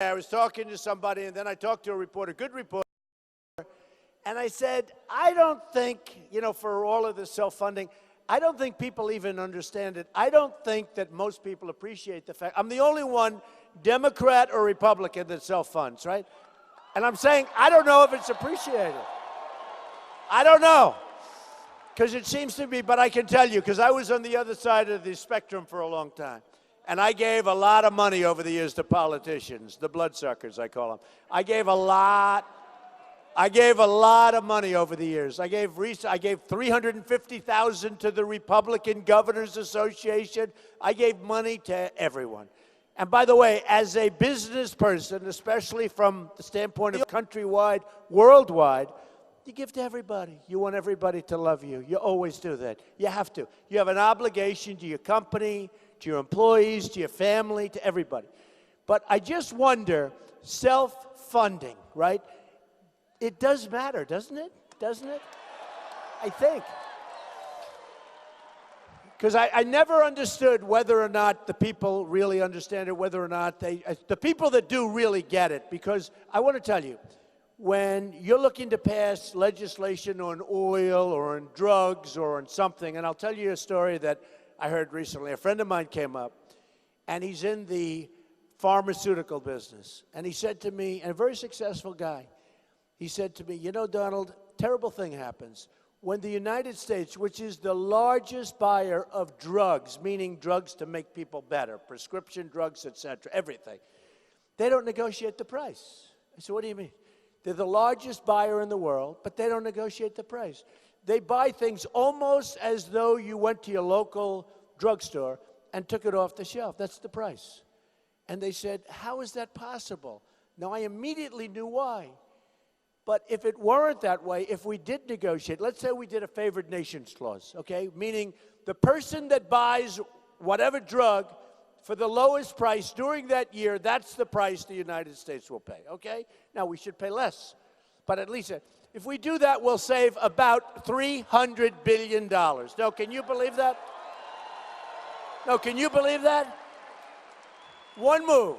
I was talking to somebody, and then I talked to a reporter, good reporter, and I said, I don't think, for all of this self-funding, I don't think people even understand it. I don't think that most people appreciate the fact. I'm the only one, Democrat or Republican, that self-funds, right? And I'm saying, I don't know if it's appreciated. I don't know. Because it seems to be, but I can tell you, because I was on the other side of the spectrum for a long time. And I gave a lot of money over the years to politicians, the bloodsuckers, I call them. I gave a lot of money over the years. I gave $350,000 to the Republican Governors Association. I gave money to everyone. And by the way, as a business person, especially from the standpoint of countrywide, worldwide, you give to everybody. You want everybody to love you. You always do that. You have to. You have an obligation to your company, to your employees, to your family, to everybody. But I just wonder, self-funding, right? It does matter, doesn't it? Doesn't it? I think. Because I never understood whether or not the people really understand it, whether or not the people that do really get it. Because I want to tell you, when you're looking to pass legislation on oil or on drugs or on something, and I'll tell you a story that I heard recently. A friend of mine came up, and he's in the pharmaceutical business. And he said to me, and a very successful guy, he said to me, Donald, terrible thing happens. When the United States, which is the largest buyer of drugs, meaning drugs to make people better, prescription drugs, etc., everything, they don't negotiate the price. I said, what do you mean? They're the largest buyer in the world, but they don't negotiate the price. They buy things almost as though you went to your local drugstore and took it off the shelf. That's the price. And they said, how is that possible? Now, I immediately knew why. But if it weren't that way, if we did negotiate, let's say we did a favored nations clause, okay? Meaning the person that buys whatever drug for the lowest price during that year, that's the price the United States will pay, okay? Now, we should pay less, but at least if we do that, we'll save about $300 billion. Now, can you believe that? No, can you believe that? One move.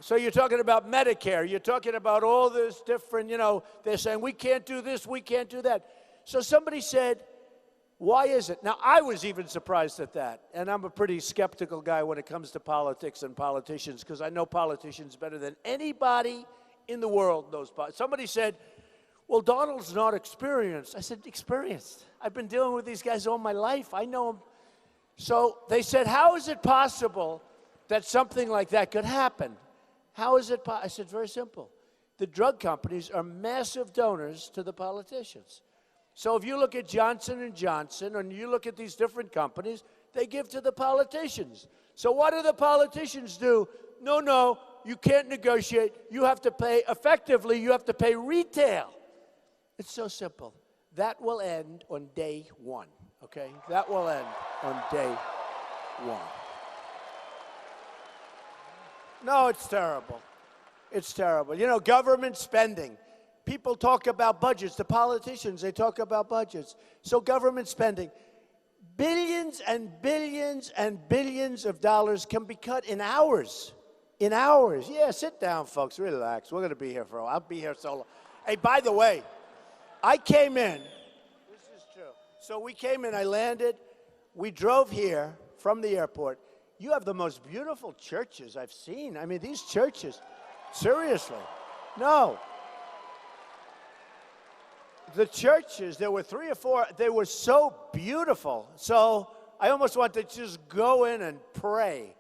So you're talking about Medicare. You're talking about all this different, they're saying we can't do this, we can't do that. So somebody said, why is it? Now, I was even surprised at that. And I'm a pretty skeptical guy when it comes to politics and politicians because I know politicians better than anybody in the world knows. Somebody said, well, Donald's not experienced. I said, experienced. I've been dealing with these guys all my life. I know them. So they said, how is it possible that something like that could happen? How is it possible? I said, very simple. The drug companies are massive donors to the politicians. So if you look at Johnson & Johnson and you look at these different companies, they give to the politicians. So what do the politicians do? No, you can't negotiate. You have to pay, effectively, you have to pay retail. It's so simple. That will end on day one, okay? That will end on day one. No, it's terrible. It's terrible. Government spending. People talk about budgets. The politicians, they talk about budgets. So government spending. Billions and billions and billions of dollars can be cut in hours. In hours. Yeah, sit down, folks. Relax. We're going to be here for a while. I'll be here so long. Hey, by the way, I came in. This is true. So we came in. I landed. We drove here from the airport. You have the most beautiful churches I've seen. I mean, these churches, seriously. No. The churches, there were 3 or 4, they were so beautiful. So I almost wanted to just go in and pray.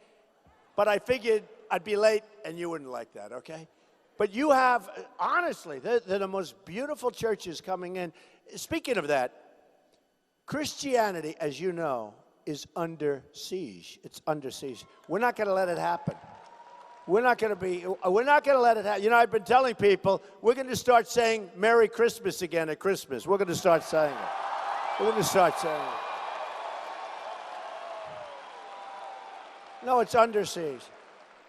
But I figured I'd be late and you wouldn't like that, okay? But you have, honestly, they're the most beautiful churches coming in. Speaking of that, Christianity, as you know, is under siege. It's under siege. We're not going to let it happen. We're not going to let it happen. I've been telling people, we're going to start saying Merry Christmas again at Christmas. We're going to start saying it. We're going to start saying it. No, it's under siege.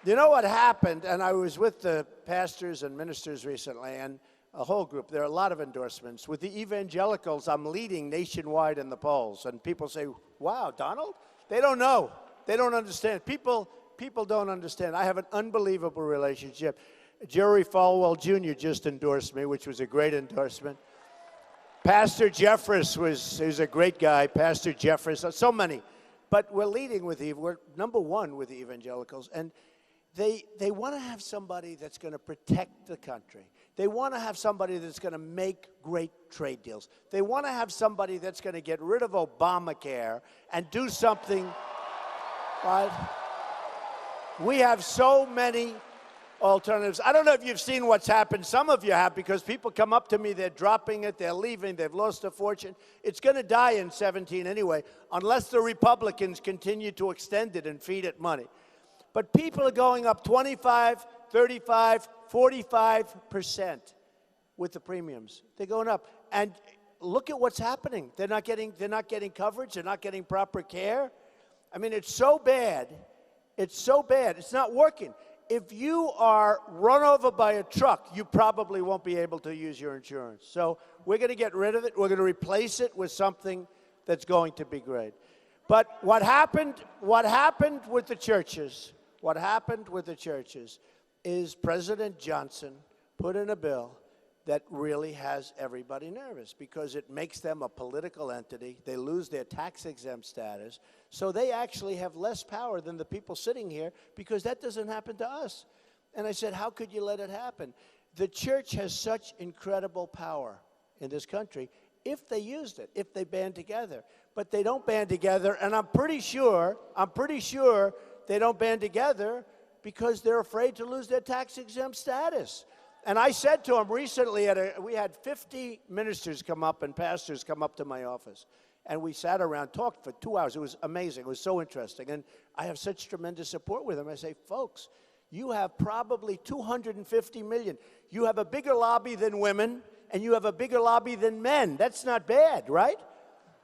You know what happened, and I was with the pastors and ministers recently, and a whole group. There are a lot of endorsements. With the evangelicals, I'm leading nationwide in the polls. And people say, wow, Donald? They don't know. They don't understand. People people don't understand. I have an unbelievable relationship. Jerry Falwell Jr. just endorsed me, which was a great endorsement. Pastor Jeffress was a great guy. Pastor Jeffress, so many. But we're leading with we're number one with the evangelicals, and they want to have somebody that's going to protect the country. They want to have somebody that's going to make great trade deals. They want to have somebody that's going to get rid of Obamacare and do something, right? We have so many alternatives. I don't know if you've seen what's happened. Some of you have, because people come up to me, they're dropping it, they're leaving, they've lost a fortune. It's going to die in 17 anyway, unless the Republicans continue to extend it and feed it money. But people are going up 25, 35, 45% with the premiums. They're going up. And look at what's happening. They're not getting coverage. They're not getting proper care. I mean, it's so bad. It's so bad. It's not working. If you are run over by a truck, you probably won't be able to use your insurance. So we're going to get rid of it. We're going to replace it with something that's going to be great. But what happened with the churches, is President Johnson put in a bill that really has everybody nervous, because it makes them a political entity. They lose their tax-exempt status. So they actually have less power than the people sitting here, because that doesn't happen to us. And I said, how could you let it happen? The church has such incredible power in this country if they used it, if they band together. But they don't band together, and I'm pretty sure they don't band together because they're afraid to lose their tax-exempt status. And I said to him recently, we had 50 ministers come up and pastors come up to my office. And we sat around, talked for 2 hours. It was amazing. It was so interesting. And I have such tremendous support with them. I say, folks, you have probably 250 million. You have a bigger lobby than women, and you have a bigger lobby than men. That's not bad, right?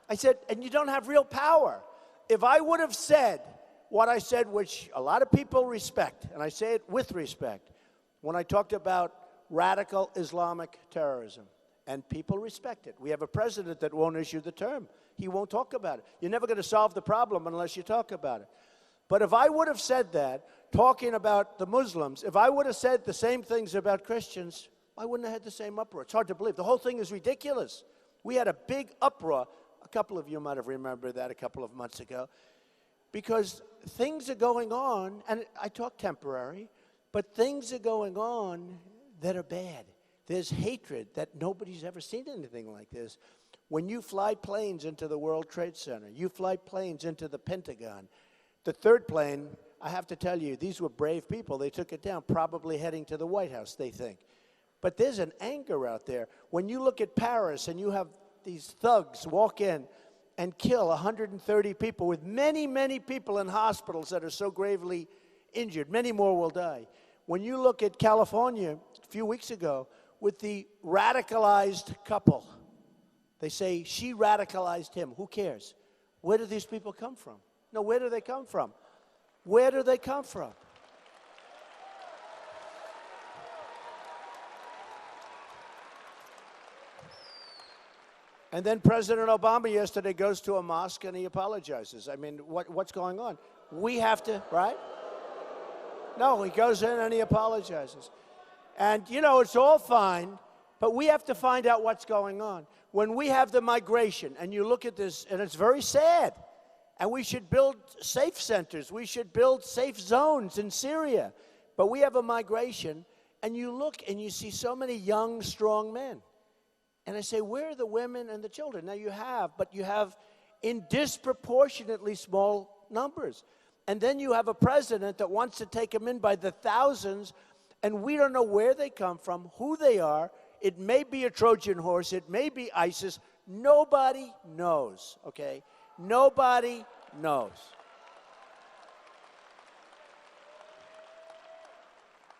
I said, and you don't have real power. If I would have said what I said, which a lot of people respect, and I say it with respect, when I talked about radical Islamic terrorism, and people respect it. We have a president that won't issue the term. He won't talk about it. You're never going to solve the problem unless you talk about it. But if I would have said that, talking about the Muslims, if I would have said the same things about Christians, I wouldn't have had the same uproar. It's hard to believe. The whole thing is ridiculous. We had a big uproar. A couple of you might have remembered that a couple of months ago, because things are going on, and I talk temporary, but things are going on that are bad. There's hatred that nobody's ever seen anything like this. When you fly planes into the World Trade Center, you fly planes into the Pentagon. The third plane, I have to tell you, these were brave people. They took it down, probably heading to the White House, they think. But there's an anger out there. When you look at Paris and you have these thugs walk in and kill 130 people, with many, many people in hospitals that are so gravely injured, many more will die. When you look at California a few weeks ago with the radicalized couple, they say she radicalized him. Who cares? Where do these people come from? No, where do they come from? Where do they come from? And then President Obama yesterday goes to a mosque and he apologizes. I mean, what's going on? We have to, right? No, he goes in and he apologizes. And, you know, it's all fine, but we have to find out what's going on. When we have the migration, and you look at this, and it's very sad, and we should build safe centers. We should build safe zones in Syria. But we have a migration, and you look and you see so many young, strong men. And I say, where are the women and the children? Now you have, but you have in disproportionately small numbers. And then you have a president that wants to take them in by the thousands, and we don't know where they come from, who they are. It may be a Trojan horse. It may be ISIS. Nobody knows, okay? Nobody knows.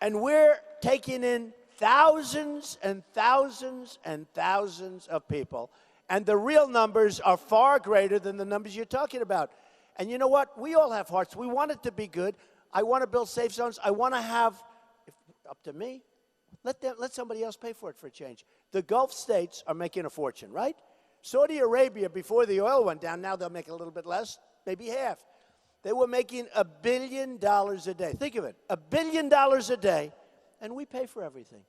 And we're taking in thousands and thousands and thousands of people, and the real numbers are far greater than the numbers you're talking about. And you know what? We all have hearts. We want it to be good. I want to build safe zones. I want to have, if up to me, let somebody else pay for it for a change. The Gulf states are making a fortune, right? Saudi Arabia, before the oil went down, now they'll make a little bit less, maybe half. They were making $1 billion a day. Think of it, $1 billion a day, and we pay for everything.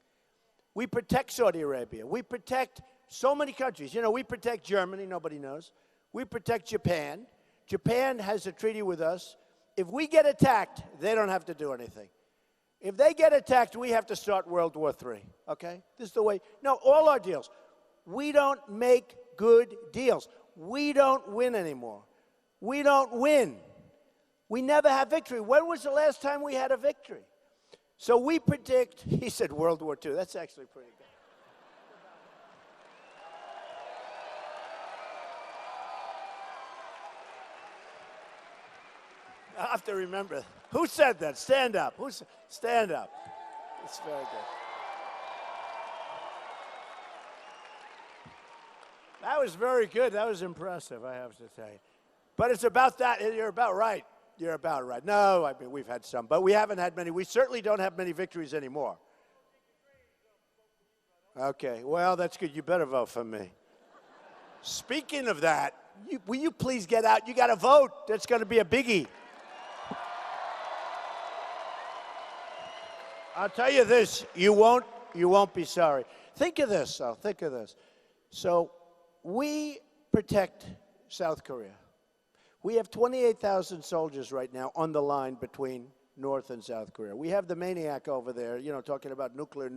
We protect Saudi Arabia. We protect so many countries. You know, we protect Germany, nobody knows. We protect Japan. Japan has a treaty with us. If we get attacked, they don't have to do anything. If they get attacked, we have to start World War III, okay? This is the way. No, all our deals. We don't make good deals. We don't win anymore. We don't win. We never have victory. When was the last time we had a victory? So we predict, he said World War II. That's actually pretty good. I have to remember. Who said that? Stand up. Stand up. It's very good. That was very good. That was impressive, I have to say. But it's about that. You're about right. You're about right. No, I mean, we've had some, but we haven't had many. We certainly don't have many victories anymore. Okay, well, that's good. You better vote for me. Speaking of that, will you please get out? You got to vote. That's going to be a biggie. I'll tell you this, you won't be sorry. Think of this, though. Think of this. So we protect South Korea. We have 28,000 soldiers right now on the line between North and South Korea. We have the maniac over there, you know, talking about nuclear.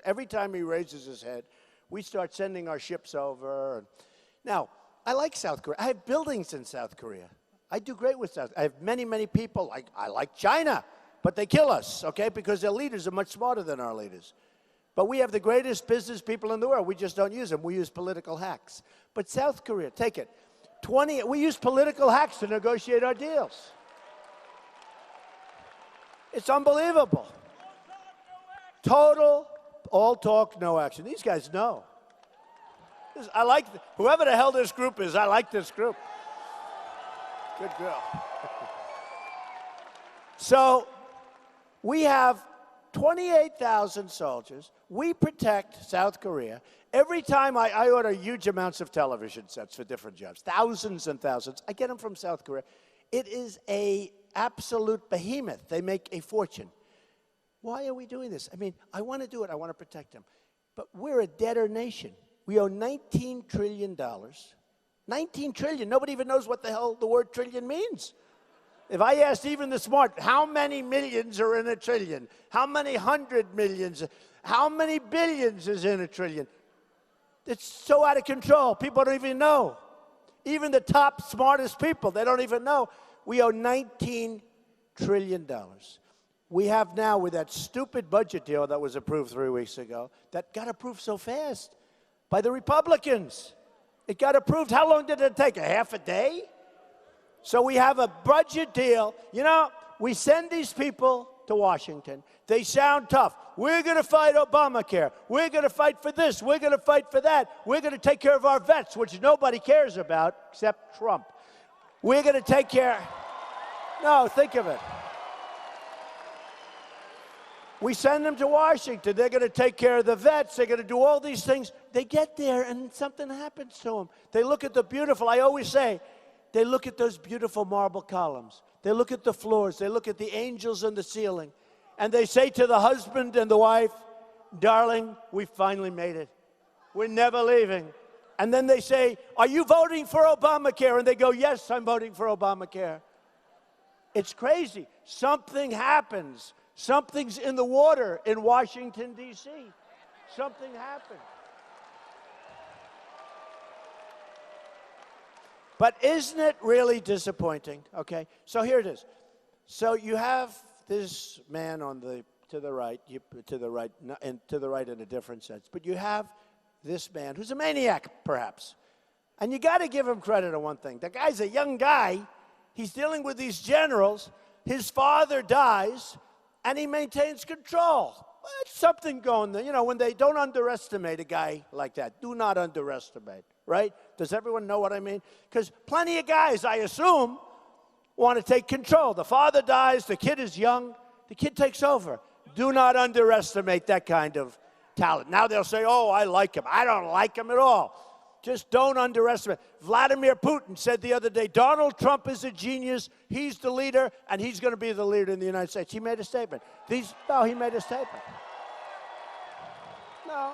Every time he raises his head, we start sending our ships over. Now, I like South Korea. I have buildings in South Korea. I do great with South. I have many, many people. I like China, but they kill us, okay, because their leaders are much smarter than our leaders. But we have the greatest business people in the world. We just don't use them. We use political hacks. But South Korea, take it. We use political hacks to negotiate our deals. It's unbelievable. Total, all talk, no action. These guys know. I like, whoever the hell this group is, I like this group. Good girl. So we have 28,000 soldiers. We protect South Korea. Every time I order huge amounts of television sets for different jobs, thousands and thousands. I get them from South Korea. It is an absolute behemoth. They make a fortune. Why are we doing this? I mean, I want to do it. I want to protect them. But we're a debtor nation. We owe $19 trillion. $19 trillion. Nobody even knows what the hell the word trillion means. If I asked even the smart, how many millions are in a trillion? How many hundred millions? How many billions is in a trillion? It's so out of control. People don't even know. Even the top smartest people, they don't even know. We owe $19 trillion. We have now, with that stupid budget deal that was approved 3 weeks ago, that got approved so fast by the Republicans. It got approved. How long did it take? A half a day? So we have a budget deal. You know, we send these people to Washington. They sound tough. We're going to fight Obamacare. We're going to fight for this. We're going to fight for that. We're going to take care of our vets, which nobody cares about except Trump. We're going to take care. No, think of it. We send them to Washington. They're going to take care of the vets. They're going to do all these things. They get there, and something happens to them. They look at the beautiful. I always say, they look at those beautiful marble columns. They look at the floors. They look at the angels in the ceiling. And they say to the husband and the wife, darling, we finally made it. We're never leaving. And then they say, are you voting for Obamacare? And they go, yes, I'm voting for Obamacare. It's crazy. Something happens. Something's in the water in Washington, D.C. Something happened. But isn't it really disappointing? Okay, so here it is. So you have this man to the right in a different sense. But you have this man who's a maniac, perhaps. And you got to give him credit on one thing. The guy's a young guy. He's dealing with these generals. His father dies, and he maintains control. Well, it's something going there. You know, when they don't underestimate a guy like that, do not underestimate, right? Does everyone know what I mean? Because plenty of guys, I assume, want to take control. The father dies, the kid is young, the kid takes over. Do not underestimate that kind of talent. Now they'll say, oh, I like him. I don't like him at all. Just don't underestimate. Vladimir Putin said the other day, Donald Trump is a genius, he's the leader, and he's going to be the leader in the United States. He made a statement. No, he made a statement. No.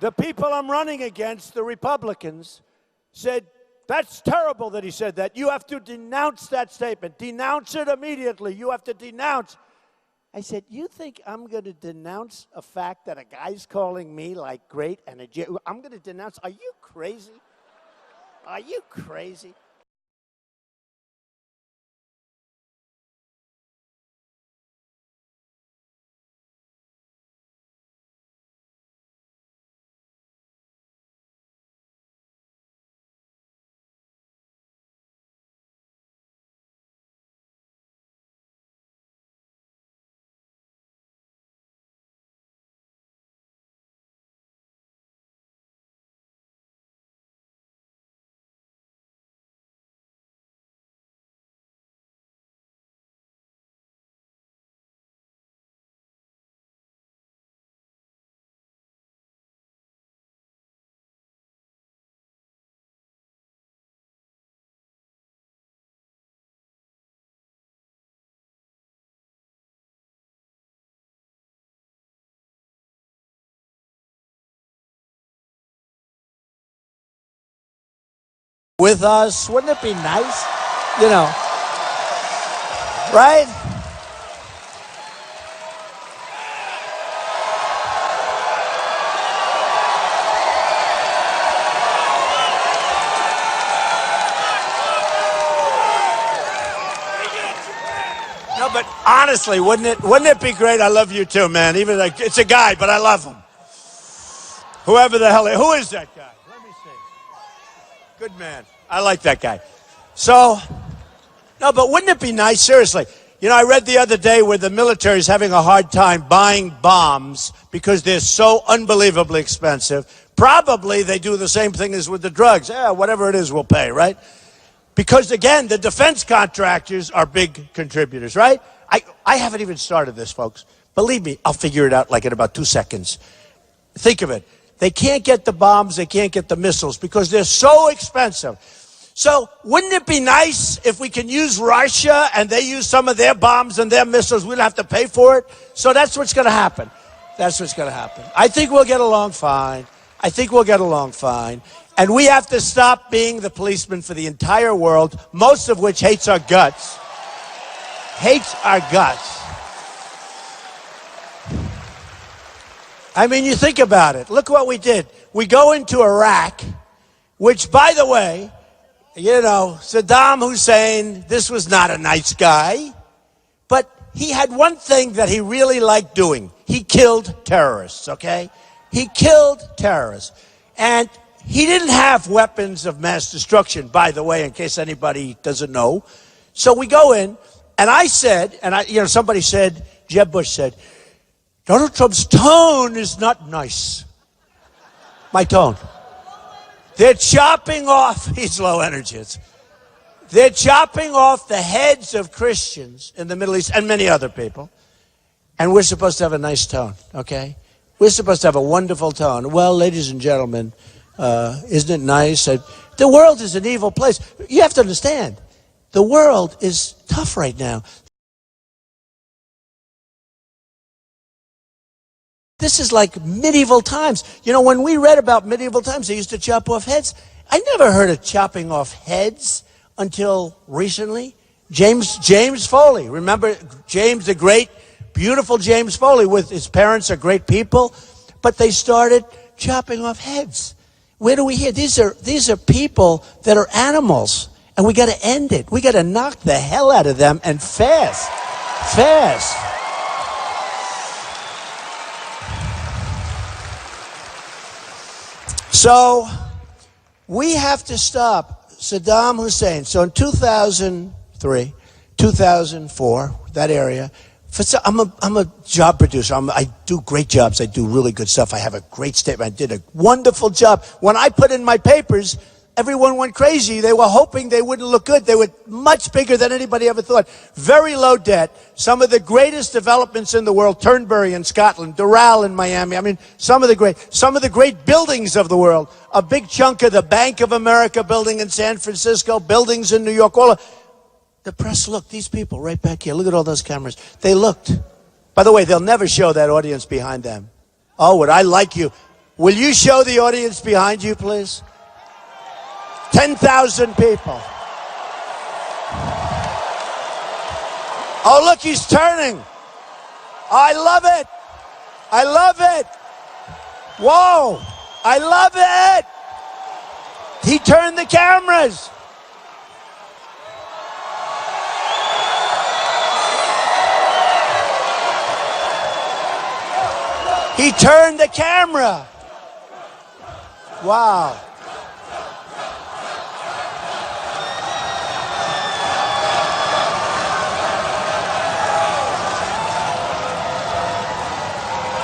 The people I'm running against, the Republicans, said, that's terrible that he said that. You have to denounce that statement. Denounce it immediately. You have to denounce. I said, you think I'm going to denounce a fact that a guy's calling me like great and I'm going to denounce? Are you crazy? Are you crazy? With us, wouldn't it be nice? You know, right? No, but honestly, wouldn't it be great? I love you too, man. Even like it's a guy, but I love him. Whoever the hell, who is that guy? Let me see. Good man. I like that guy. So, no, but wouldn't it be nice? Seriously. You know, I read the other day where the military is having a hard time buying bombs because they're so unbelievably expensive. Probably they do the same thing as with the drugs. Yeah, whatever it is, we'll pay, right? Because, again, the defense contractors are big contributors, right? I haven't even started this, folks. Believe me, I'll figure it out like in about 2 seconds. Think of it. They can't get the bombs, they can't get the missiles because they're so expensive. So wouldn't it be nice if we can use Russia and they use some of their bombs and their missiles? We don't have to pay for it. So that's what's going to happen. That's what's going to happen. I think we'll get along fine. I think we'll get along fine. And we have to stop being the policeman for the entire world, most of which hates our guts. Hates our guts. I mean, you think about it. Look what we did. We go into Iraq, which, by the way, you know, Saddam Hussein, this was not a nice guy, but he had one thing that he really liked doing. He killed terrorists, okay? He killed terrorists. And he didn't have weapons of mass destruction, by the way, in case anybody doesn't know. So we go in, and I said, somebody said, Jeb Bush said, Donald Trump's tone is not nice. My tone. They're chopping off, he's low energy. They're chopping off the heads of Christians in the Middle East and many other people. And we're supposed to have a nice tone, okay? We're supposed to have a wonderful tone. Well, ladies and gentlemen, isn't it nice? The world is an evil place. You have to understand, the world is tough right now. This is like medieval times. You know, when we read about medieval times, they used to chop off heads. I never heard of chopping off heads until recently. James Foley. Remember James, the great, beautiful James Foley, with his parents are great people, but they started chopping off heads. Where do we hear? These are people that are animals, and we got to end it. We got to knock the hell out of them, and fast. Fast. So we have to stop Saddam Hussein. So in 2003, 2004, that area, I'm a job producer. I do great jobs. I do really good stuff. I have a great statement. I did a wonderful job. When I put in my papers, everyone went crazy. They were hoping they wouldn't look good. They were much bigger than anybody ever thought. Very low debt. Some of the greatest developments in the world. Turnberry in Scotland, Doral in Miami. I mean, some of the great buildings of the world. A big chunk of the Bank of America building in San Francisco, buildings in New York. The press looked. These people right back here. Look at all those cameras. They looked. By the way, they'll never show that audience behind them. Oh, would I like you? Will you show the audience behind you, please? 10,000 people. Oh, look, he's turning. I love it. I love it. Whoa, I love it. He turned the cameras. He turned the camera. Wow.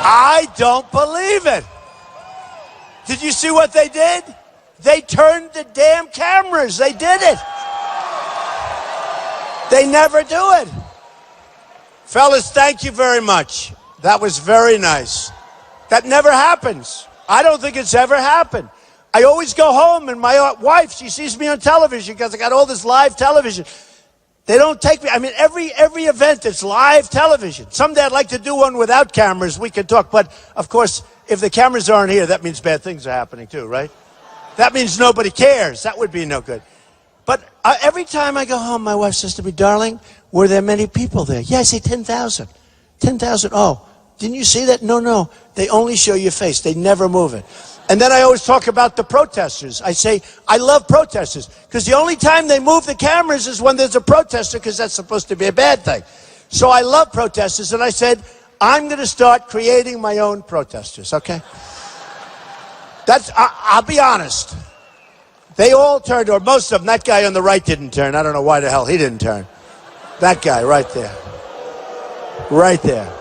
I don't believe it. Did you see what they did? They turned the damn cameras. They did it. They never do it. Fellas, thank you very much. That was very nice. That never happens. I don't think it's ever happened. I always go home and my wife, she sees me on television because I got all this live television. They don't take me. I mean, every event, it's live television. Someday I'd like to do one without cameras. We can talk. But, of course, if the cameras aren't here, that means bad things are happening too, right? That means nobody cares. That would be no good. But every time I go home, my wife says to me, darling, were there many people there? Yeah, I say 10,000. 10,000. Oh, didn't you see that? No. They only show your face. They never move it. And then I always talk about the protesters. I say, I love protesters because the only time they move the cameras is when there's a protester because that's supposed to be a bad thing. So I love protesters. And I said, I'm going to start creating my own protesters, okay? I'll be honest. They all turned, or most of them. That guy on the right didn't turn. I don't know why the hell he didn't turn. That guy right there. Right there.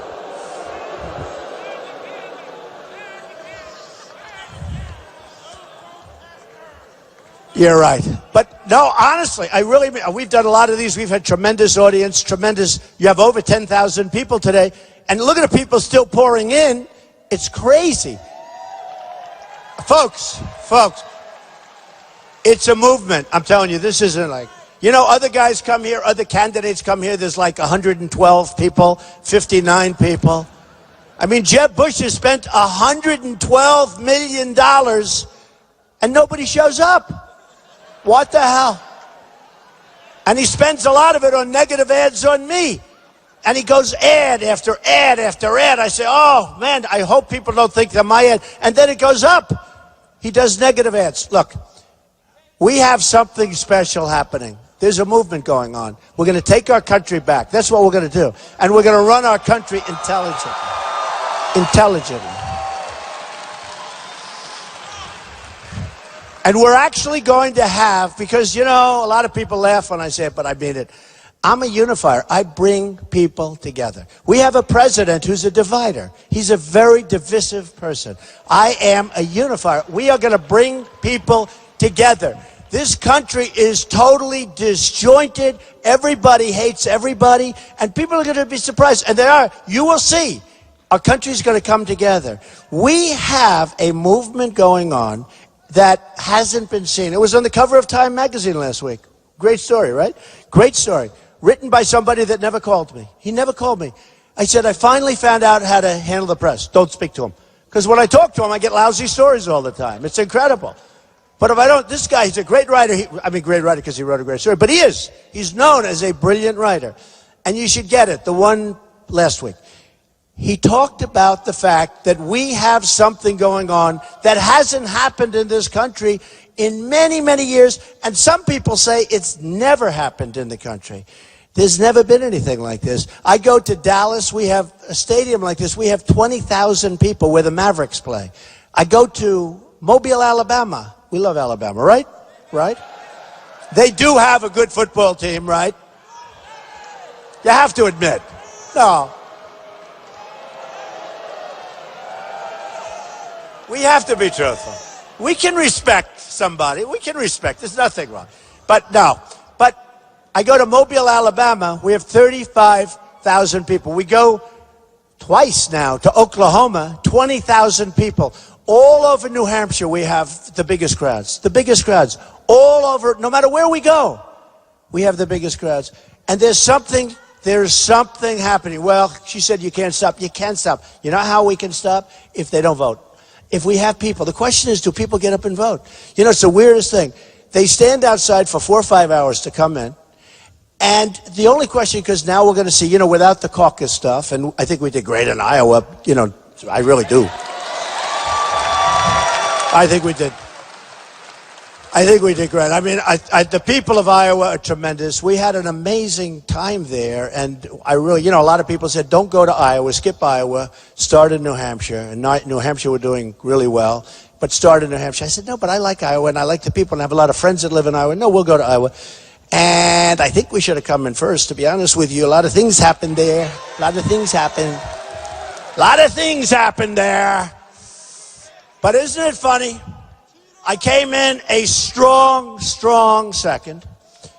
You're right. But no, honestly, I really mean, we've done a lot of these. We've had tremendous audience, you have over 10,000 people today. And look at the people still pouring in. It's crazy. Folks, it's a movement. I'm telling you, this isn't like, other guys come here, other candidates come here. There's like 112 people, 59 people. I mean, Jeb Bush has spent $112 million and nobody shows up. What the hell? And he spends a lot of it on negative ads on me. And he goes ad after ad after ad. I say, oh, man, I hope people don't think that my ad. And then it goes up. He does negative ads. Look, we have something special happening. There's a movement going on. We're going to take our country back. That's what we're going to do. And we're going to run our country intelligently. And we're actually going to have, because, a lot of people laugh when I say it, but I mean it. I'm a unifier. I bring people together. We have a president who's a divider. He's a very divisive person. I am a unifier. We are going to bring people together. This country is totally disjointed. Everybody hates everybody. And people are going to be surprised. And they are. You will see. Our country's going to come together. We have a movement going on that hasn't been seen. It was on the cover of Time magazine last week. Great story, right? Great story. Written by somebody that never called me. He never called me. I said, I finally found out how to handle the press. Don't speak to him. Because when I talk to him, I get lousy stories all the time. It's incredible. But if I don't, this guy, he's a great writer. Great writer because he wrote a great story. But he is. He's known as a brilliant writer. And you should get it, the one last week. He talked about the fact that we have something going on that hasn't happened in this country in many, many years. And some people say it's never happened in the country. There's never been anything like this. I go to Dallas. We have a stadium like this. We have 20,000 people where the Mavericks play. I go to Mobile, Alabama. We love Alabama, right? Right? They do have a good football team, right? You have to admit. No. We have to be truthful. We can respect somebody. We can respect. There's nothing wrong. But no. But I go to Mobile, Alabama. We have 35,000 people. We go twice now to Oklahoma, 20,000 people. All over New Hampshire, we have the biggest crowds. The biggest crowds. All over, no matter where we go, we have the biggest crowds. And there's something happening. Well, she said you can't stop. You can't stop. You know how we can stop? If they don't vote. If we have people. The question is, do people get up and vote? You know, it's the weirdest thing. They stand outside for 4 or 5 hours to come in. And the only question, because now we're going to see, you know, without the caucus stuff, and I think we did great in Iowa, you know, I really do. I think we did. I think we did great. I mean, the people of Iowa are tremendous. We had an amazing time there, and I really, you know, a lot of people said, don't go to Iowa, skip Iowa, start in New Hampshire. And New Hampshire were doing really well, but start in New Hampshire. I said, no, but I like Iowa, and I like the people, and I have a lot of friends that live in Iowa. No, we'll go to Iowa. And I think we should have come in first, to be honest with you. A lot of things happened there. A lot of things happened. A lot of things happened there. But isn't it funny? I came in a strong second.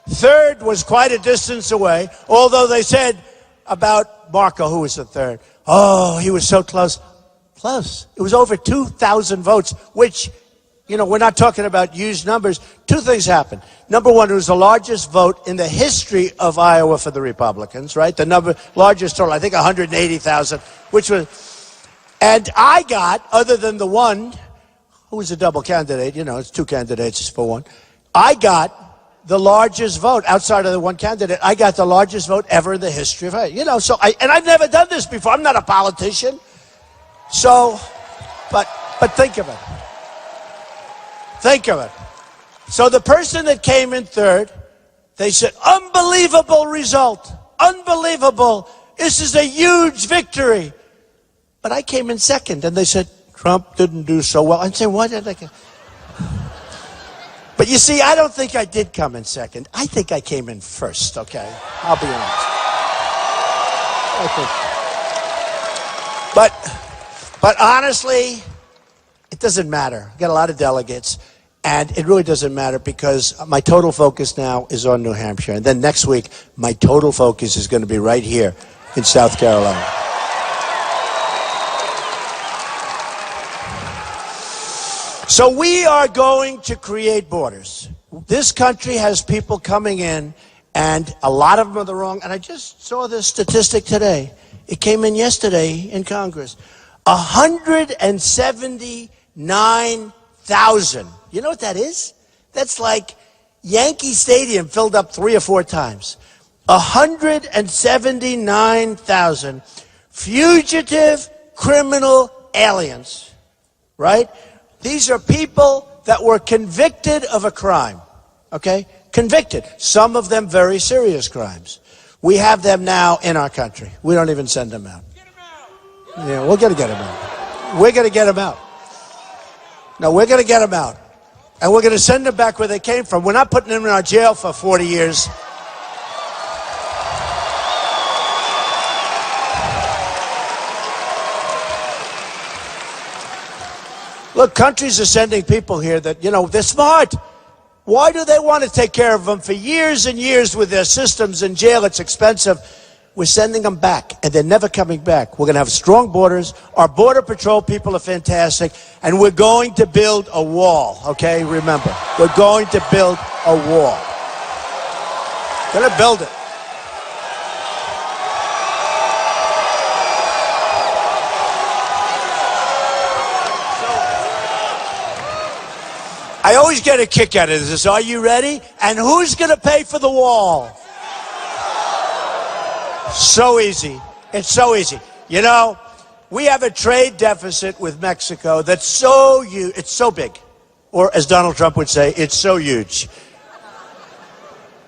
Third was quite a distance away, although they said about Marco, who was the third. Oh, he was so close. Close. It was over 2,000 votes, which, you know, we're not talking about huge numbers. Two things happened. Number one, it was the largest vote in the history of Iowa for the Republicans, right? The largest total, I think 180,000, which was, and I got, other than the one, who was a double candidate, you know, it's two candidates for one. I got the largest vote outside of the one candidate. I got the largest vote ever in the history of it. You know, so and I've never done this before. I'm not a politician. So, but think of it. Think of it. So the person that came in third, they said, unbelievable result. Unbelievable. This is a huge victory. But I came in second, and they said, Trump didn't do so well. I'd say, why did I? But you see, I don't think I did come in second. I think I came in first, okay? I'll be honest. But honestly, it doesn't matter. I got a lot of delegates, and it really doesn't matter because my total focus now is on New Hampshire. And then next week, my total focus is going to be right here in South Carolina. So we are going to create borders. This country has people coming in, and a lot of them are the wrong. And I just saw this statistic today. It came in yesterday in Congress. 179,000. You know what that is? That's like Yankee Stadium filled up 3 or 4 times. 179,000 fugitive criminal aliens, right? These are people that were convicted of a crime, okay? Convicted. Some of them very serious crimes. We have them now in our country. We don't even send them out. Get them out. Yeah, we're going to get them out. We're going to get them out. No, we're going to get them out. And we're going to send them back where they came from. We're not putting them in our jail for 40 years. Look, countries are sending people here that, you know, they're smart. Why do they want to take care of them for years and years with their systems in jail? It's expensive. We're sending them back, and they're never coming back. We're going to have strong borders. Our Border Patrol people are fantastic, and we're going to build a wall, okay? Remember, we're going to build a wall. We're going to build it. I always get a kick out of this. Are you ready? And who's going to pay for the wall? So easy. It's so easy. You know, we have a trade deficit with Mexico that's so huge. It's so big. Or as Donald Trump would say, it's so huge.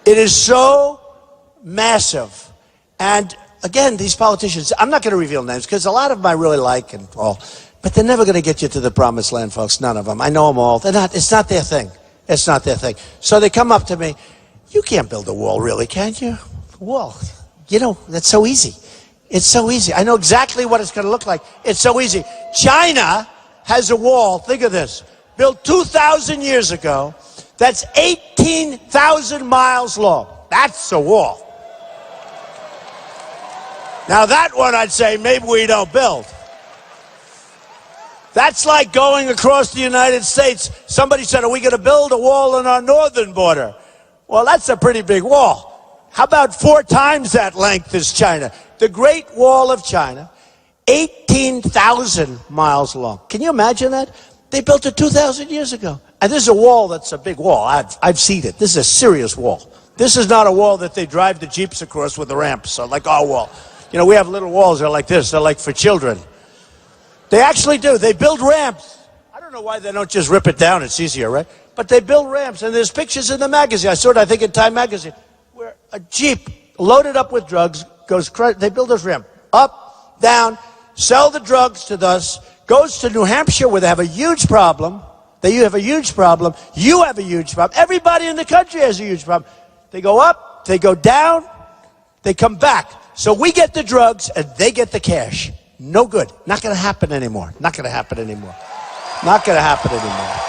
It is so massive. And again, these politicians, I'm not going to reveal names because a lot of them I really like and all. But they're never going to get you to the promised land, folks. None of them. I know them all. They're not. It's not their thing. It's not their thing. So they come up to me. You can't build a wall, really, can you? Wall. You know, that's so easy. It's so easy. I know exactly what it's going to look like. It's so easy. China has a wall. Think of this. built 2,000 years ago, that's 18,000 miles long. That's a wall. Now that one I'd say maybe we don't build. That's like going across the United States. Somebody said, are we going to build a wall on our northern border? Well, that's a pretty big wall. How about 4 times that length as China? The Great Wall of China, 18,000 miles long. Can you imagine that? They built it 2,000 years ago. And this is a wall that's a big wall. I've seen it. This is a serious wall. This is not a wall that they drive the Jeeps across with the ramps, so like our wall. You know, we have little walls that are like this. They're like for children. They actually do. They build ramps. I don't know why they don't just rip it down. It's easier, right? But they build ramps, and there's pictures in the magazine. I saw it, I think, in Time magazine, where a Jeep loaded up with drugs goes, they build this ramp, up, down, sell the drugs to us, goes to New Hampshire where they have a huge problem. They have a huge problem. You have a huge problem. Everybody in the country has a huge problem. They go up, they go down, they come back. So we get the drugs and they get the cash. No good. Not going to happen anymore. Not going to happen anymore. Not going to happen anymore.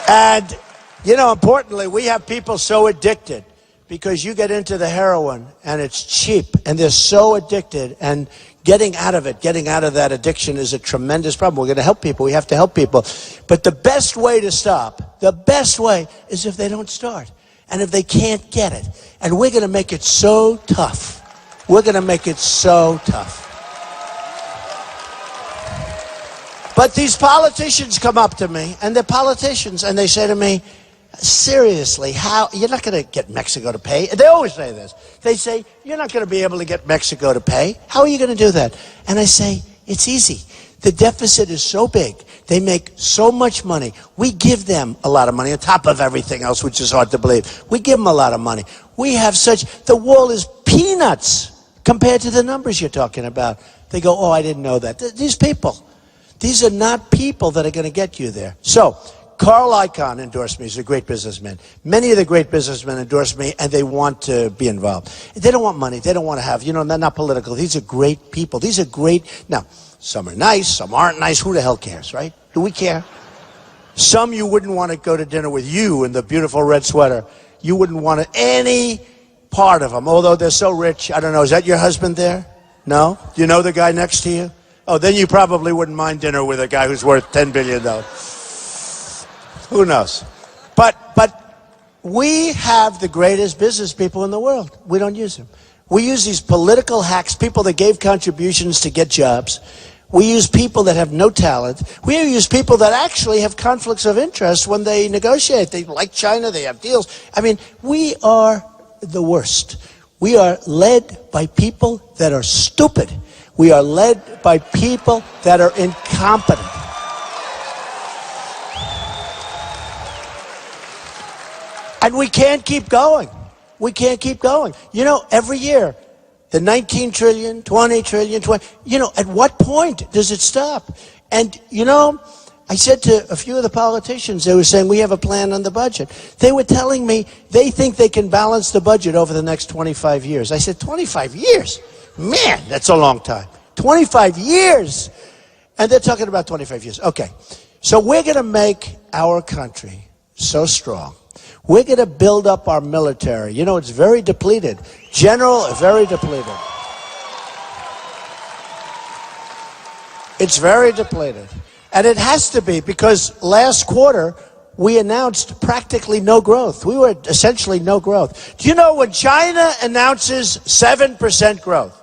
And, you know, importantly, we have people so addicted because you get into the heroin and it's cheap and they're so addicted, and getting out of that addiction is a tremendous problem. We're going to help people. We have to help people. But the best way to stop, the best way is if they don't start and if they can't get it. And we're going to make it so tough. We're going to make it so tough. But these politicians come up to me, and they're politicians, and they say to me, seriously, how, you're not going to get Mexico to pay. They always say this. They say, you're not going to be able to get Mexico to pay. How are you going to do that? And I say, it's easy. The deficit is so big. They make so much money. We give them a lot of money on top of everything else, which is hard to believe. We give them a lot of money. We have the wall is peanuts compared to the numbers you're talking about. They go, oh, I didn't know that. These are not people that are going to get you there. So, Carl Icahn endorsed me. He's a great businessman. Many of the great businessmen endorse me, and they want to be involved. They don't want money. They don't want to have, they're not political. These are great people. These are great. Now, some are nice, some aren't nice. Who the hell cares, right? Do we care? Some you wouldn't want to go to dinner with you in the beautiful red sweater. You wouldn't want any part of them, although they're so rich. I don't know. Is that your husband there? No? Do you know the guy next to you? Oh, then you probably wouldn't mind dinner with a guy who's worth $10 billion. Who knows? But we have the greatest business people in the world. We don't use them. We use these political hacks, people that gave contributions to get jobs. We use people that have no talent. We use people that actually have conflicts of interest when they negotiate. They like China, they have deals. I mean, we are the worst. We are led by people that are stupid. We are led by people that are incompetent. And we can't keep going. We can't keep going. Every year, the 19 trillion, 20 trillion, at what point does it stop? And, I said to a few of the politicians, they were saying, we have a plan on the budget. They were telling me they think they can balance the budget over the next 25 years. I said, 25 years? Man, that's a long time. 25 years. And they're talking about 25 years. Okay. So we're going to make our country so strong. We're going to build up our military. It's very depleted. Very depleted. It's very depleted. And it has to be, because last quarter, we announced practically no growth. We were essentially no growth. Do you know when China announces 7% growth?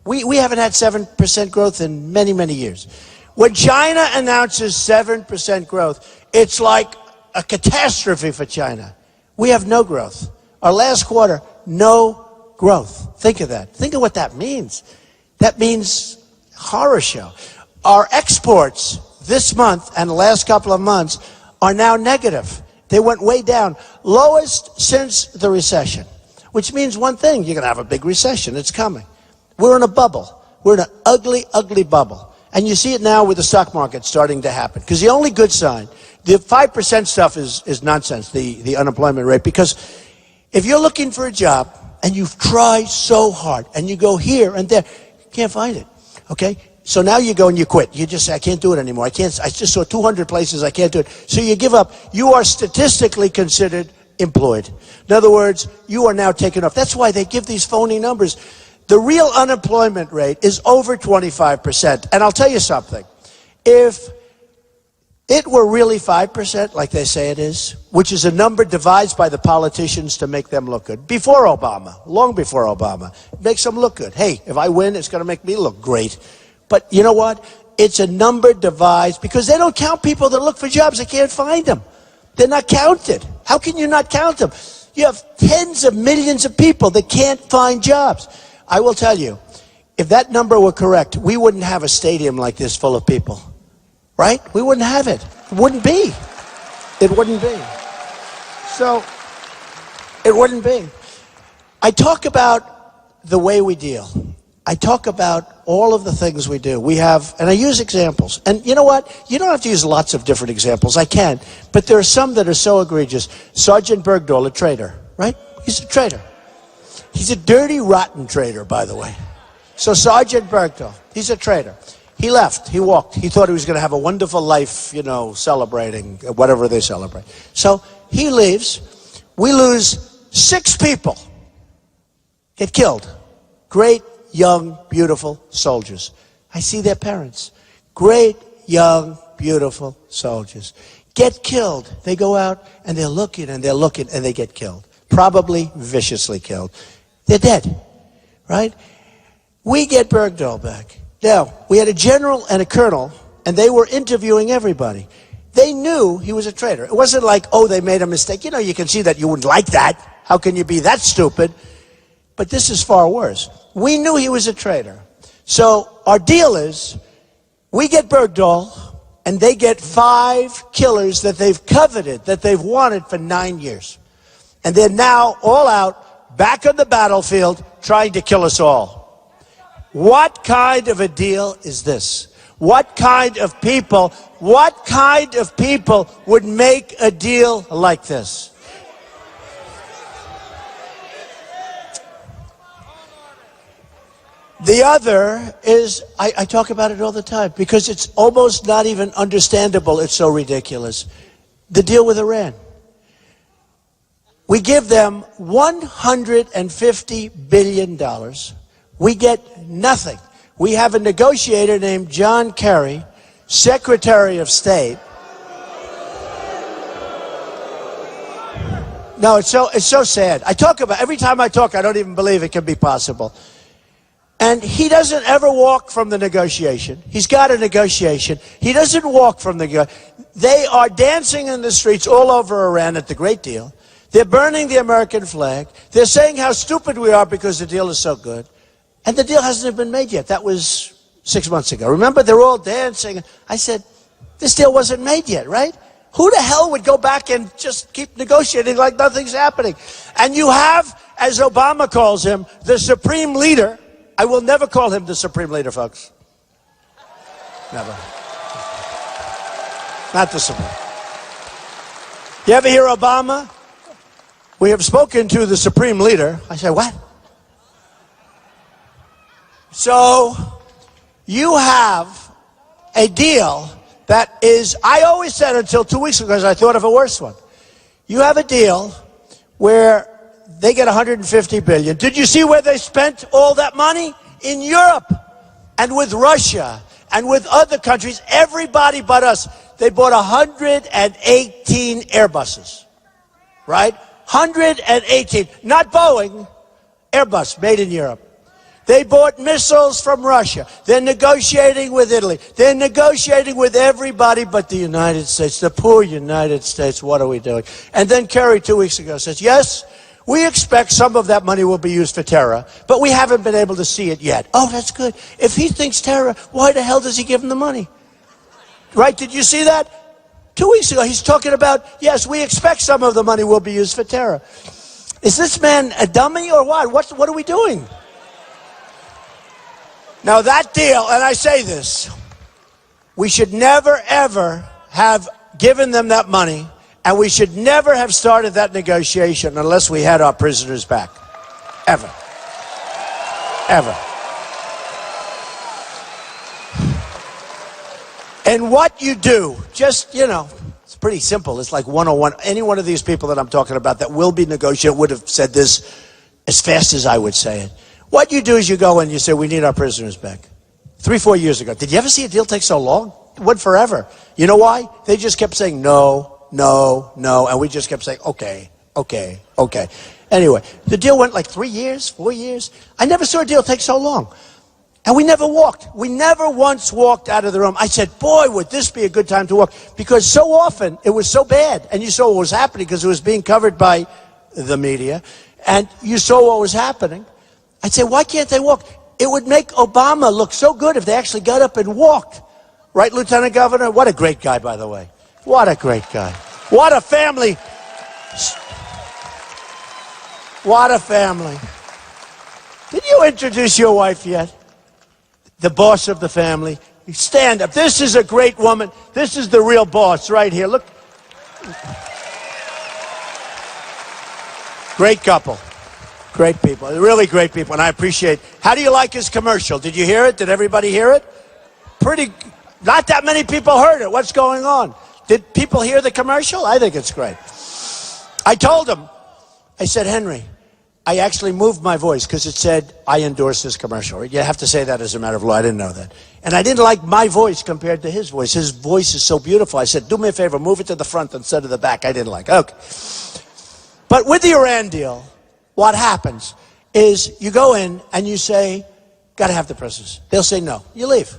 We haven't had 7% growth in many, many years. When China announces 7% growth, it's like a catastrophe for China. We have no growth. Our last quarter, no growth. Think of that. Think of what that means. That means horror show. Our exports this month and the last couple of months are now negative. They went way down. Lowest since the recession, which means one thing. You're going to have a big recession. It's coming. We're in a bubble. We're in an ugly, ugly bubble. And you see it now with the stock market starting to happen. Because the only good sign, the 5% stuff is nonsense, the unemployment rate. Because if you're looking for a job and you've tried so hard and you go here and there, you can't find it. Okay? So now you go and you quit. You just say, I can't do it anymore. I just saw 200 places. I can't do it. So you give up. You are statistically considered employed. In other words, you are now taken off. That's why they give these phony numbers. The real unemployment rate is over 25%. And I'll tell you something. If it were really 5%, like they say it is, which is a number devised by the politicians to make them look good, before Obama, long before Obama, it makes them look good. Hey, if I win, it's going to make me look great. But you know what? It's a number devised because they don't count people that look for jobs. They can't find them. They're not counted. How can you not count them? You have tens of millions of people that can't find jobs. I will tell you, if that number were correct, we wouldn't have a stadium like this full of people. Right? We wouldn't have it. It wouldn't be. It wouldn't be. So, it wouldn't be. I talk about the way we deal. I talk about all of the things we do. We have, and I use examples. And you know what? You don't have to use lots of different examples. I can. But there are some that are so egregious. Sergeant Bergdahl, a traitor, right? He's a traitor. He's a dirty, rotten traitor, by the way. So Sergeant Bergdahl, he's a traitor. He left. He walked. He thought he was going to have a wonderful life, you know, celebrating whatever they celebrate. So he leaves. We lose 6 people. Get killed. Great, young, beautiful soldiers. I see their parents. Great, young, beautiful soldiers. Get killed. They go out and they're looking and they get killed. Probably viciously killed. They're dead. Right? We get Bergdahl back. Now, we had a general and a colonel, and they were interviewing everybody. They knew he was a traitor. It wasn't like, oh, they made a mistake. You know, you can see that you wouldn't like that. How can you be that stupid? But this is far worse. We knew he was a traitor. So our deal is, we get Bergdahl, and they get 5 killers that they've coveted, that they've wanted for 9 years. And they're now all out, back on the battlefield, trying to kill us all. What kind of a deal is this? What kind of people would make a deal like this? The other is, I talk about it all the time because it's almost not even understandable. It's so ridiculous. The deal with Iran. We give them $150 billion. We get nothing. We have a negotiator named John Kerry, Secretary of State. No, it's so sad. I talk about, every time I talk, I don't even believe it can be possible. And he doesn't ever walk from the negotiation. He's got a negotiation. He doesn't walk from the They are dancing in the streets all over Iran at the great deal. They're burning the American flag. They're saying how stupid we are because the deal is so good. And the deal hasn't been made yet. That was 6 months ago. Remember, they're all dancing. I said, this deal wasn't made yet, right? Who the hell would go back and just keep negotiating like nothing's happening? And you have, as Obama calls him, the supreme leader. I will never call him the supreme leader, folks. Never. Not the supreme. You ever hear Obama? We have spoken to the supreme leader. I say, what? So, you have a deal that is, I always said until 2 weeks ago, because I thought of a worse one. You have a deal where they get $150 billion. Did you see where they spent all that money? In Europe and with Russia and with other countries, everybody but us. They bought 118 Airbuses, right? 118, not Boeing, Airbus, made in Europe. They bought missiles from Russia. They're negotiating with Italy. They're negotiating with everybody but the United States. The poor United States, what are we doing? And then Kerry 2 weeks ago says, yes, we expect some of that money will be used for terror, but we haven't been able to see it yet. Oh, that's good. If he thinks terror, why the hell does he give them the money? Right, did you see that? 2 weeks ago, he's talking about, yes, we expect some of the money will be used for terror. Is this man a dummy or what? What are we doing? Now that deal, and I say this, we should never ever have given them that money, and we should never have started that negotiation unless we had our prisoners back. Ever. Ever. And what you do, just, it's pretty simple. It's like 101. Any one of these people that I'm talking about that will be negotiating would have said this as fast as I would say it. What you do is you go and you say, we need our prisoners back. 3-4 years ago. Did you ever see a deal take so long? It went forever. You know why? They just kept saying no, no, no. And we just kept saying, okay, okay, okay. Anyway, the deal went like 3 years, 4 years. I never saw a deal take so long. And we never walked. We never once walked out of the room. I said, boy, would this be a good time to walk. Because so often it was so bad. And you saw what was happening because it was being covered by the media. And you saw what was happening. I'd say, why can't they walk? It would make Obama look so good if they actually got up and walked. Right, Lieutenant Governor? What a great guy, by the way. What a great guy. What a family. What a family. Did you introduce your wife yet? The boss of the family. Stand up. This is a great woman. This is the real boss right here. Look. Great couple. Great people. Really great people. And I appreciate. How do you like his commercial? Did you hear it? Did everybody hear it? Pretty. Not that many people heard it. What's going on? Did people hear the commercial? I think it's great. I told him. I said, Henry, I actually moved my voice because it said, I endorse this commercial. You have to say that as a matter of law. I didn't know that. And I didn't like my voice compared to his voice. His voice is so beautiful. I said, do me a favor, move it to the front instead of the back. I didn't like it. Okay. But with the Iran deal, what happens is you go in and you say, got to have the prisoners. They'll say no. You leave.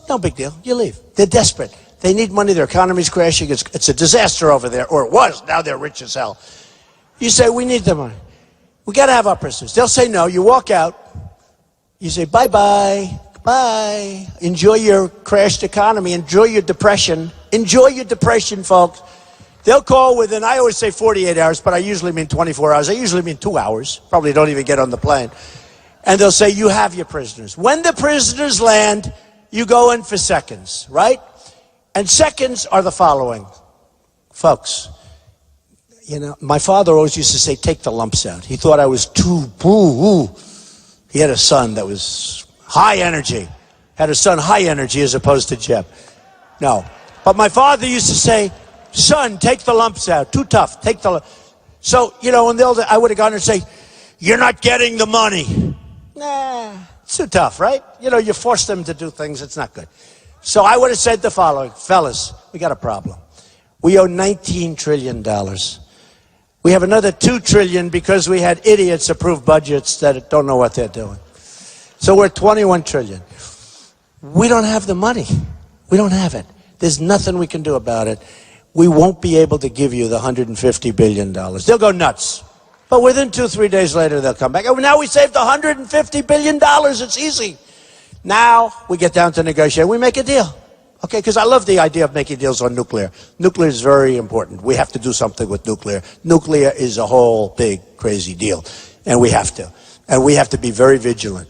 No big deal. You leave. They're desperate. They need money. Their economy's crashing. It's a disaster over there. Or it was. Now they're rich as hell. You say, we need the money. We got to have our prisoners. They'll say no. You walk out. You say, bye-bye. Bye. Enjoy your crashed economy. Enjoy your depression. Enjoy your depression, folks. They'll call within, I always say 48 hours, but I usually mean 24 hours. I usually mean 2 hours. Probably don't even get on the plane. And they'll say, you have your prisoners. When the prisoners land, you go in for seconds, right? And seconds are the following. Folks, my father always used to say, take the lumps out. He thought I was too boo. He had a son that was high energy. Had a son high energy as opposed to Jeb. No. But my father used to say, son, take the lumps out. Too tough. Take the lumps. So, and I would have gone and say, you're not getting the money. Nah, it's too tough, right? You force them to do things. It's not good. So I would have said the following. Fellas, we got a problem. We owe $19 trillion. We have another $2 trillion because we had idiots approve budgets that don't know what they're doing. So we're $21 trillion. We don't have the money. We don't have it. There's nothing we can do about it. We won't be able to give you the $150 billion. They'll go nuts. But within 2-3 days later, they'll come back. Oh, now we saved $150 billion. It's easy. Now we get down to negotiate. We make a deal. Okay, because I love the idea of making deals on nuclear. Nuclear is very important. We have to do something with nuclear. Nuclear is a whole big, crazy deal. And we have to. And we have to be very vigilant.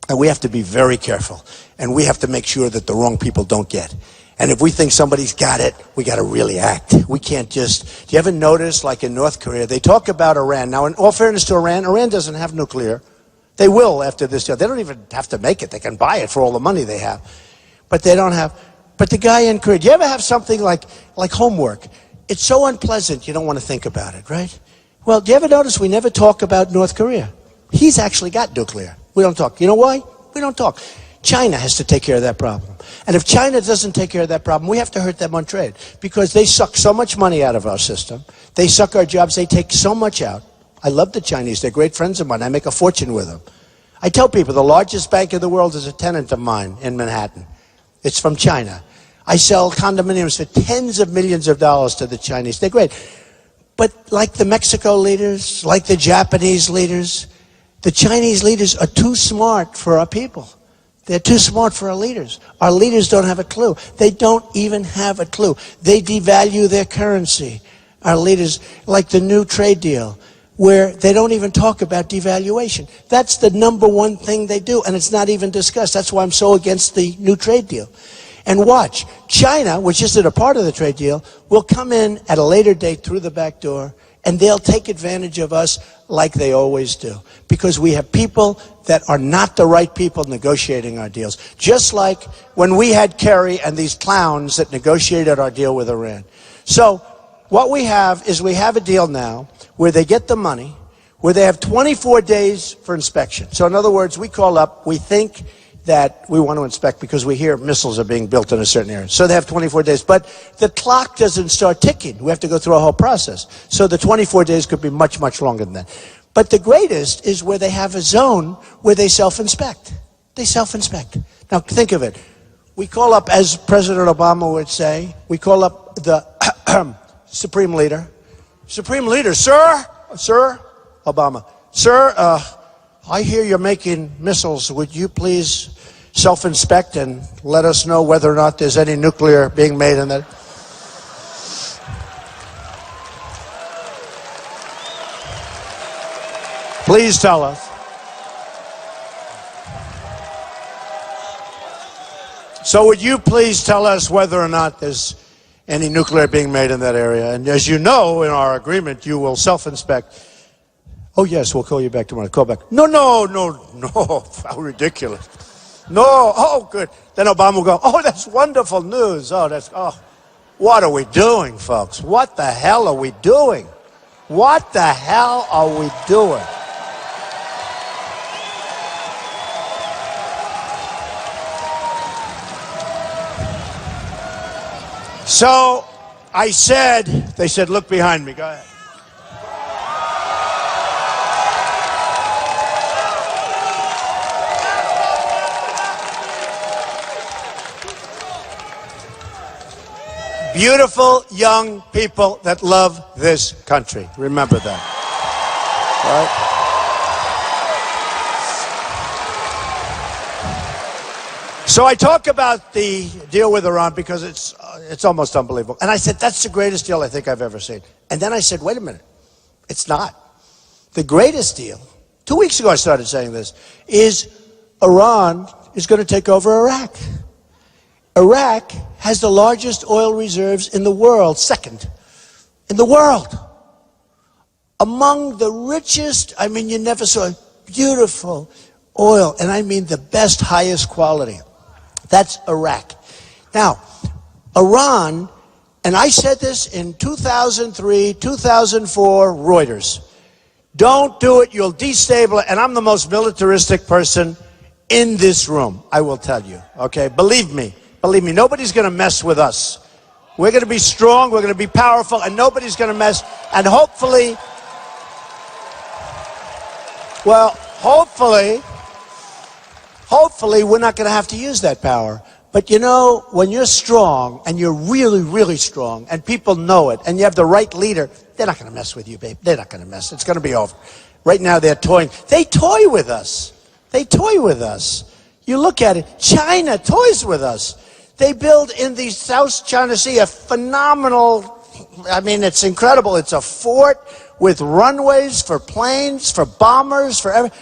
And we have to be very careful. And we have to make sure that the wrong people don't get. And if we think somebody's got it, we got to really act. We can't just... Do you ever notice, like in North Korea, they talk about Iran. Now, in all fairness to Iran doesn't have nuclear. They will after this deal. They don't even have to make it. They can buy it for all the money they have. But they don't have... But the guy in Korea, do you ever have something like homework? It's so unpleasant, you don't want to think about it, right? Well, do you ever notice we never talk about North Korea? He's actually got nuclear. We don't talk. You know why? We don't talk. China has to take care of that problem. And if China doesn't take care of that problem, we have to hurt them on trade. Because they suck so much money out of our system. They suck our jobs. They take so much out. I love the Chinese. They're great friends of mine. I make a fortune with them. I tell people the largest bank in the world is a tenant of mine in Manhattan. It's from China. I sell condominiums for tens of millions of dollars to the Chinese. They're great. But like the Mexico leaders, like the Japanese leaders, the Chinese leaders are too smart for our people. They're too smart for our leaders. Our leaders don't have a clue. They don't even have a clue. They devalue their currency. Our leaders, like the new trade deal, where they don't even talk about devaluation. That's the number one thing they do, and it's not even discussed. That's why I'm so against the new trade deal. And watch, China, which isn't a part of the trade deal, will come in at a later date through the back door and they'll take advantage of us like they always do, because we have people that are not the right people negotiating our deals. Just like when we had Kerry and these clowns that negotiated our deal with Iran. So what we have is we have a deal now where they get the money, where they have 24 days for inspection. So in other words, we call up, we think that we want to inspect because we hear missiles are being built in a certain area. So they have 24 days. But the clock doesn't start ticking. We have to go through a whole process. So the 24 days could be much, much longer than that. But the greatest is where they have a zone where they self-inspect. They self-inspect. Now think of it. We call up, as President Obama would say, we call up the Supreme Leader. Supreme Leader, sir, Obama, sir, I hear you're making missiles. Would you please self-inspect and let us know whether or not there's any nuclear being made in that? Please tell us. So would you please tell us whether or not there's any nuclear being made in that area? And as you know, in our agreement, you will self-inspect. Oh, yes, we'll call you back tomorrow. Call back. No. How ridiculous. No. Oh, good. Then Obama will go, oh, that's wonderful news. What are we doing, folks? What the hell are we doing? What the hell are we doing? So I said, they said, look behind me. Go ahead. Beautiful young people that love this country. Remember that. Right? So I talk about the deal with Iran because it's almost unbelievable. And I said, that's the greatest deal I think I've ever seen. And then I said, wait a minute. It's not. The greatest deal, 2 weeks ago I started saying this, is Iran is going to take over Iraq. Iraq has the largest oil reserves in the world, second in the world. Among the richest, I mean, you never saw beautiful oil, and I mean the best, highest quality. That's Iraq. Now, Iran, and I said this in 2003, 2004, Reuters. Don't do it, you'll destabilize, and I'm the most militaristic person in this room, I will tell you, okay? Believe me, nobody's going to mess with us. We're going to be strong, we're going to be powerful, and nobody's going to mess. And hopefully, we're not going to have to use that power. But you know, when you're strong, and you're really, really strong, and people know it, and you have the right leader, they're not going to mess with you, babe. They're not going to mess. It's going to be over. Right now, they're toying. They toy with us. They toy with us. You look at it, China toys with us. They build in the South China Sea a phenomenal, I mean, it's incredible. It's a fort with runways for planes, for bombers, for everything.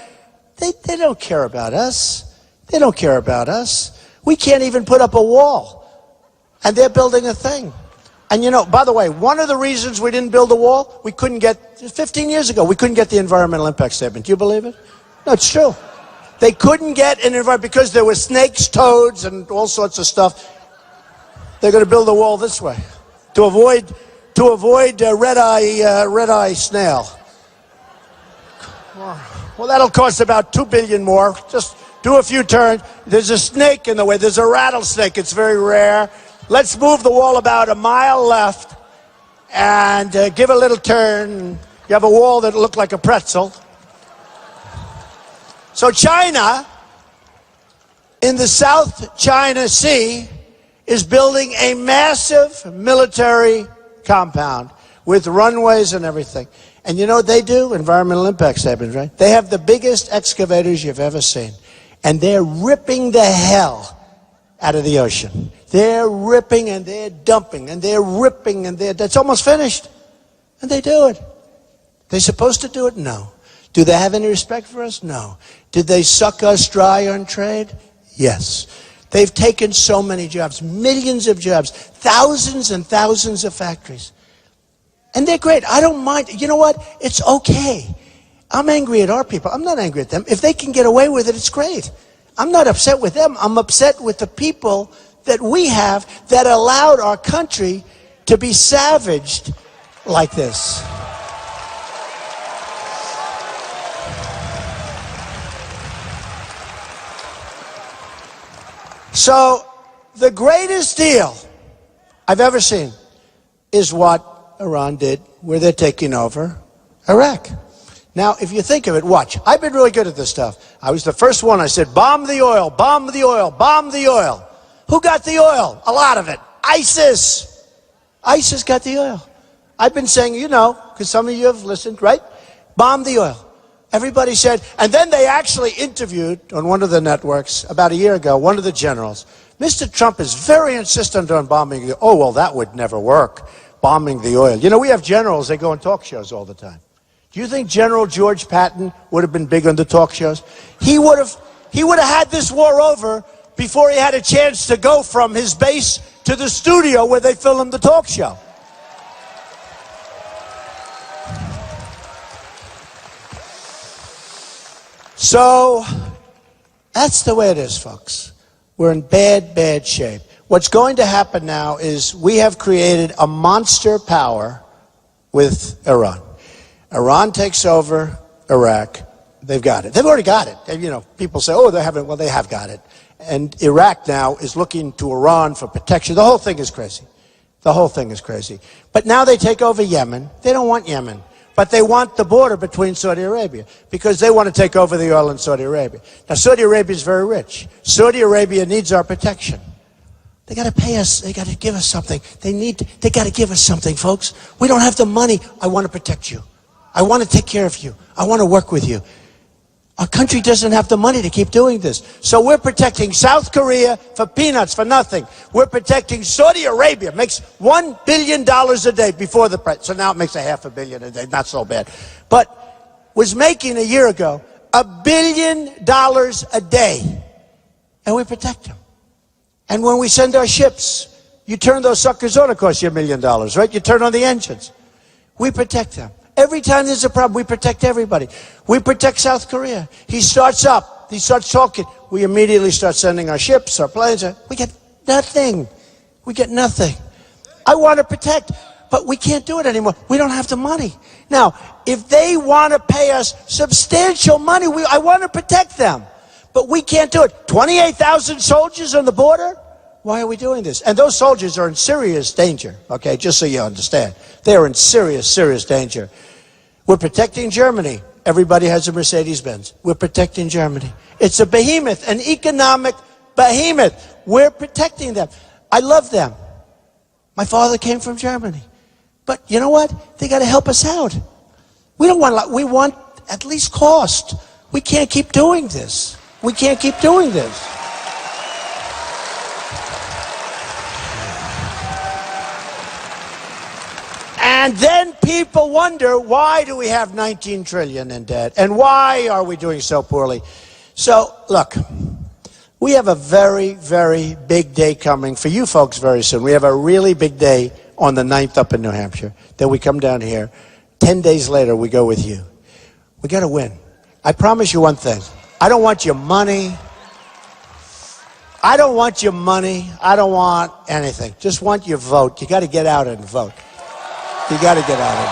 They don't care about us. They don't care about us. We can't even put up a wall. And they're building a thing. And you know, by the way, one of the reasons we didn't build a wall, 15 years ago, we couldn't get the environmental impact statement. Do you believe it? No, it's true. They couldn't get an environment because there were snakes, toads, and all sorts of stuff. They're going to build a wall this way to avoid red-eye snail. Well, that'll cost about $2 billion more. Just do a few turns. There's a snake in the way. There's a rattlesnake. It's very rare. Let's move the wall about a mile left and give a little turn. You have a wall that looked like a pretzel. So China, in the South China Sea, is building a massive military compound with runways and everything. And you know what they do? Environmental impact statements, right? They have the biggest excavators you've ever seen. And they're ripping the hell out of the ocean. They're ripping and they're dumping and they're ripping and that's almost finished. And they do it. They're supposed to do it? No. Do they have any respect for us? No. Did they suck us dry on trade? Yes. They've taken so many jobs, millions of jobs, thousands and thousands of factories. And they're great. I don't mind. You know what? It's okay. I'm angry at our people. I'm not angry at them. If they can get away with it, it's great. I'm not upset with them. I'm upset with the people that we have that allowed our country to be savaged like this. So the greatest deal I've ever seen is what Iran did, where they're taking over Iraq. Now, if you think of it, watch. I've been really good at this stuff. I was the first one. I said, bomb the oil, bomb the oil, bomb the oil. Who got the oil? A lot of it. ISIS. ISIS got the oil. I've been saying, you know, because some of you have listened, right? Bomb the oil. Everybody said, and then they actually interviewed on one of the networks about a year ago, one of the generals. Mr. Trump is very insistent on bombing the oil. Oh, well, that would never work, bombing the oil. You know, we have generals, they go on talk shows all the time. Do you think General George Patton would have been big on the talk shows? He would have had this war over before he had a chance to go from his base to the studio where they filmed the talk show. So that's the way it is, folks. We're in bad, bad shape. What's going to happen now is we have created a monster power with Iran. Iran takes over Iraq. They've got it. They've already got it. And, you know, people say, oh, they haven't. Well, they have got it. And Iraq now is looking to Iran for protection. The whole thing is crazy. The whole thing is crazy. But now they take over Yemen. They don't want Yemen. But they want the border between Saudi Arabia because they want to take over the oil in Saudi Arabia. Now, Saudi Arabia is very rich. Saudi Arabia needs our protection. They got to pay us. They got to give us something. They got to give us something, folks. We don't have the money. I want to protect you. I want to take care of you. I want to work with you. Our country doesn't have the money to keep doing this. So we're protecting South Korea for peanuts, for nothing. We're protecting Saudi Arabia. Makes $1 billion a day before the price. So now it makes $500 million a day. Not so bad. But was making a year ago $1 billion a day. And we protect them. And when we send our ships, you turn those suckers on, it costs you $1 million, right? You turn on the engines. We protect them. Every time there's a problem, we protect everybody. We protect South Korea. He starts up. He starts talking. We immediately start sending our ships, our planes. We get nothing. We get nothing. I want to protect, but we can't do it anymore. We don't have the money. Now, if they want to pay us substantial money, I want to protect them. But we can't do it. 28,000 soldiers on the border? Why are we doing this? And those soldiers are in serious danger, okay, just so you understand. They are in serious, serious danger. We're protecting Germany. Everybody has a Mercedes-Benz. We're protecting Germany. It's a behemoth, an economic behemoth. We're protecting them. I love them. My father came from Germany. But you know what? They got to help us out. We want at least cost. We can't keep doing this. We can't keep doing this. And then people wonder, why do we have 19 trillion in debt? And why are we doing so poorly? So, look, we have a very, very big day coming for you folks very soon. We have a really big day on the 9th up in New Hampshire. Then we come down here. 10 days later, we go with you. We got to win. I promise you one thing. I don't want your money. I don't want your money. I don't want anything. Just want your vote. You got to get out and vote. You got to get out and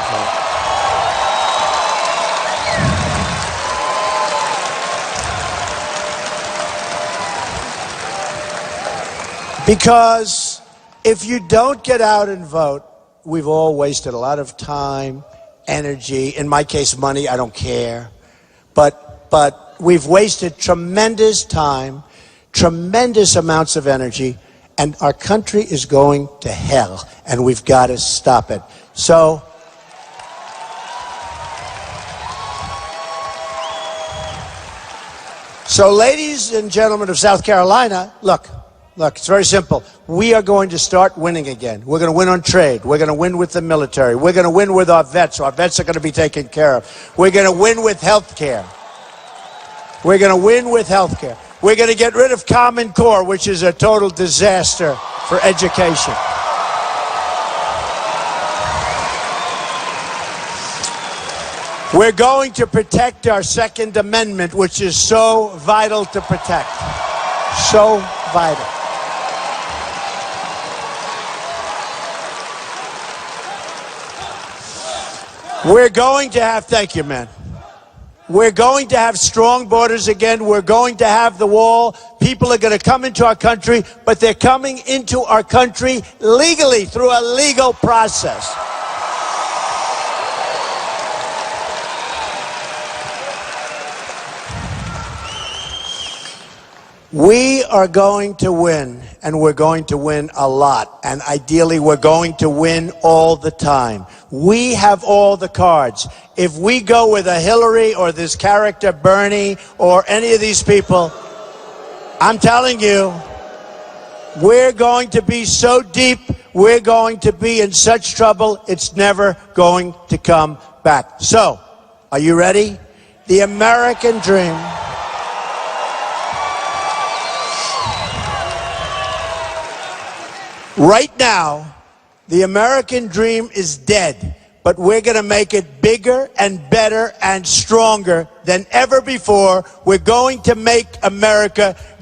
vote. Because if you don't get out and vote, we've all wasted a lot of time, energy, in my case, money, I don't care. But we've wasted tremendous time, tremendous amounts of energy, and our country is going to hell, and we've got to stop it. So, ladies and gentlemen of South Carolina, look, it's very simple. We are going to start winning again. We're going to win on trade. We're going to win with the military. We're going to win with our vets. Our vets are going to be taken care of. We're going to win with health care. We're going to win with health care. We're going to get rid of Common Core, which is a total disaster for education. We're going to protect our Second Amendment, which is so vital to protect. So vital. We're going to have, thank you, man. We're going to have strong borders again. We're going to have the wall. People are going to come into our country, but they're coming into our country legally through a legal process. We are going to win, and we're going to win a lot. And ideally, we're going to win all the time. We have all the cards. If we go with a Hillary or this character Bernie or any of these people, I'm telling you, we're going to be so deep, we're going to be in such trouble, it's never going to come back. So, are you ready? The American dream. Right now, the American dream is dead, but we're going to make it bigger and better and stronger than ever before. We're going to make America